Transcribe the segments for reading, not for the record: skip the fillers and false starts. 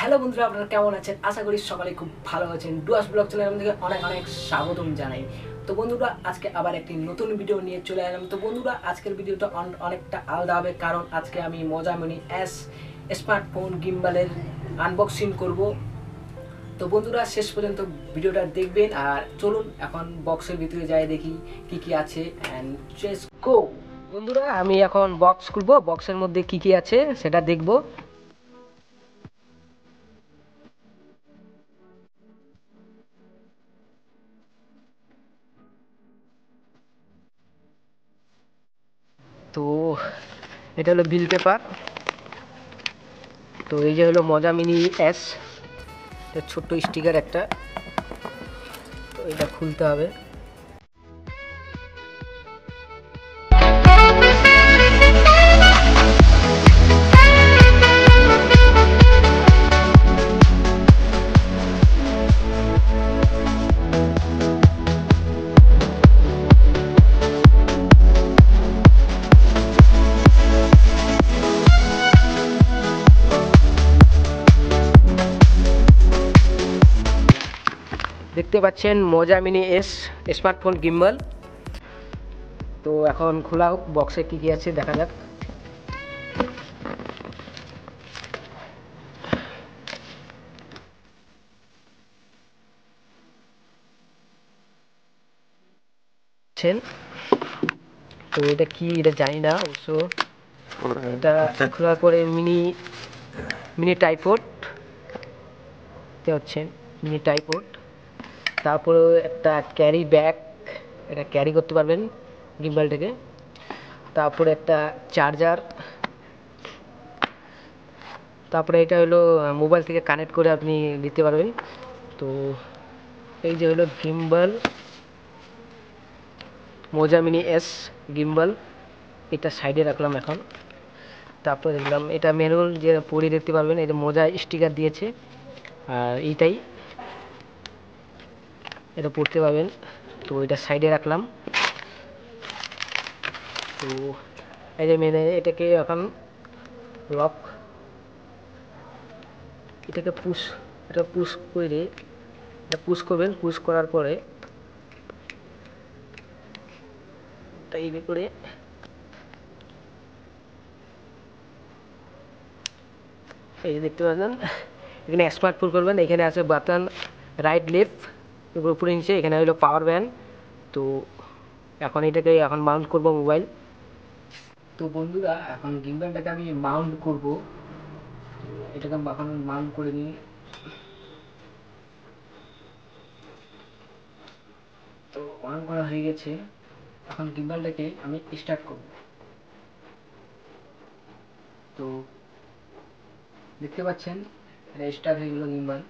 Hello বন্ধুরা, আপনারা কেমন আছেন? আশা করি সকালে খুব ভালো আছেন। ডুয়াস ব্লগ চ্যানেল থেকে অনেক অনেক স্বাগতম জানাই। তো বন্ধুরা, আজকে আবার একটি নতুন ভিডিও নিয়ে চলে এলাম। তো বন্ধুরা, আজকের ভিডিওটা অনেকটা আলাদা হবে, কারণ আজকে আমি মজামিনি এস স্মার্টফোন গিম্বালের আনবক্সিং করব। তো বন্ধুরা, শেষ পর্যন্ত ভিডিওটা দেখবেন। আর চলুন এখন বক্সের ভিতরে যাই, দেখি কি কি আছে। And let's go. বন্ধুরা, আমি এখন বক্স খুলবো, বক্সের মধ্যে কি কি আছে সেটা দেখবো। তো এটা হলো বিল পেপার। তো এই যে হলো মজা মিনি এস, এটা ছোট্ট স্টিকার একটা। তো এটা খুলতে হবে। দেখতে পাচ্ছেন মজা মিনি এস স্মার্টফোন গিম্বল। তো এখন খোলা হোক, বক্সে কি কি আছে দেখা যাক। তো এটা কি, এটা জানি না অবশ্য। এটা খোলার পরে মিনি মিনি টাইপড দেখতে পাচ্ছেন, মিনি টাইপড। তারপরে একটা ক্যারি ব্যাগ, এটা ক্যারি করতে পারবেন গিম্বলটাকে। তারপরে একটা চার্জার। তারপরে এটা হলো মোবাইল থেকে কানেক্ট করে আপনি নিতে পারবেন। তো এই যে হলো গিম্বল, মোজা মিনি এস গিম্বল। এটা সাইডে রাখলাম এখন। তারপরে দেখলাম এটা ম্যানুয়াল, যে পড়ে দেখতে পারবেন, এটা মোজা স্টিকার দিয়েছে। আর এইটাই, এটা পড়তে পারবেন। তো এটা সাইডে রাখলাম। তো এই যে মেনে এটাকে এখন লক, এটাকে পুশ, এটা পুশ করে, এটা পুশ করবেন। পুশ করার পরে এই করে এই যে দেখতে পাচ্ছেন, এখানে স্মার্টফোন করবেন। এখানে আছে বাটন রাইট লেফট, উপরে নিচে। এখানে হলো পাওয়ার ব্যান্ড। তো এখন এটাকে এখন মাউন্ট করব মোবাইল। তো বন্ধুরা, এখন গিম্বলটাকে আমি মাউন্ট করব। এটাকে এখন মাউন্ট করে নিই। তো অন করা হয়ে গেছে। এখন গিম্বলটাকে আমি স্টার্ট করব। তো দেখতে পাচ্ছেন এটা স্টার্ট হয়ে গেল গিম্বল।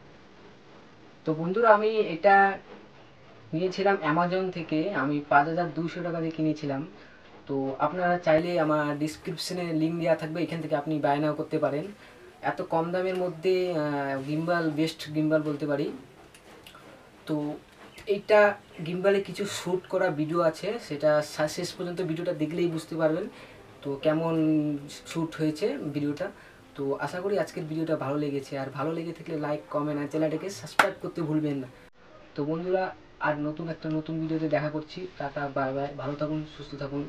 তো বন্ধুরা, আমি এটা নিয়েছিলাম অ্যামাজন থেকে। আমি 5200 টাকা দিয়ে কিনেছিলাম। তো আপনারা চাইলে আমার ডিসক্রিপশনে লিঙ্ক দেওয়া থাকবে, এখান থেকে আপনি বাই নাও করতে পারেন। এত কম দামের মধ্যে গিম্বল, বেস্ট গিম্বল বলতে পারি। তো এইটা গিম্বলে কিছু শ্যুট করা ভিডিও আছে, সেটা শেষ পর্যন্ত ভিডিওটা দেখলেই বুঝতে পারবেন তো কেমন শ্যুট হয়েছে ভিডিওটা। তো আশা করি আজকের ভিডিওটা ভালো লেগেছে। আর ভালো লেগে থাকলে লাইক, কমেন্ট আর চ্যানেলটাকে সাবস্ক্রাইব করতে ভুলবেন না। তো বন্ধুরা, আর নতুন ভিডিওতে দেখা করছি। টাটা, বাই বাই, ভালো থাকুন, সুস্থ থাকুন।